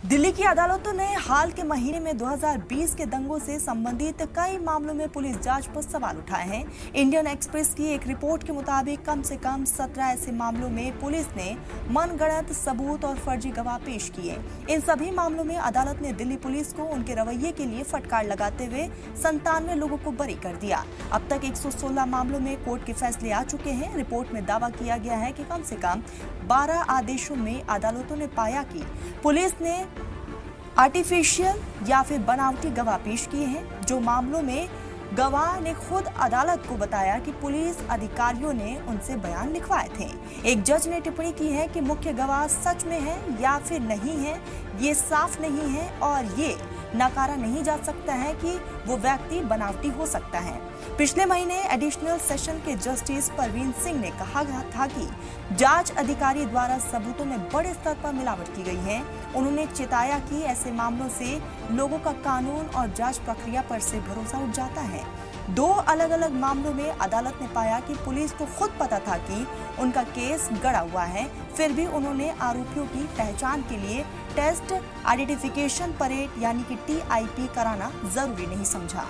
दिल्ली की अदालतों ने हाल के महीने में 2020 के दंगों से संबंधित कई मामलों में पुलिस जांच पर सवाल उठाए हैं। इंडियन एक्सप्रेस की एक रिपोर्ट के मुताबिक कम से कम 17 ऐसे मामलों में पुलिस ने मनगढ़ंत सबूत और फर्जी गवाह पेश किए। इन सभी मामलों में अदालत ने दिल्ली पुलिस को उनके रवैये के लिए फटकार लगाते हुए 97 लोगों को बरी कर दिया। अब तक 116 मामलों में कोर्ट के फैसले आ चुके हैं। रिपोर्ट में दावा किया गया है कि कम से कम 12 आदेशों में अदालतों ने पाया कि पुलिस ने आर्टिफिशियल या फिर बनावटी गवाह पेश किए हैं। जो मामलों में गवाह ने खुद अदालत को बताया कि पुलिस अधिकारियों ने उनसे बयान लिखवाए थे। एक जज ने टिप्पणी की है कि मुख्य गवाह सच में है या फिर नहीं है, ये साफ नहीं है और ये नकारा नहीं जा सकता है कि वो व्यक्ति बनावटी हो सकता है। पिछले महीने एडिशनल सेशन के जस्टिस परवीन सिंह ने कहा था कि जांच अधिकारी द्वारा सबूतों में बड़े स्तर पर मिलावट की गई है। उन्होंने चेताया कि ऐसे मामलों से लोगों का कानून और जांच प्रक्रिया पर से भरोसा उठ जाता है। 2 अलग अलग मामलों में अदालत ने पाया कि पुलिस को खुद पता था कि उनका केस गड़ा हुआ है, फिर भी उन्होंने आरोपियों की पहचान के लिए टेस्ट आइडेंटिफिकेशन परेड यानी कि TIP कराना जरूरी नहीं समझा।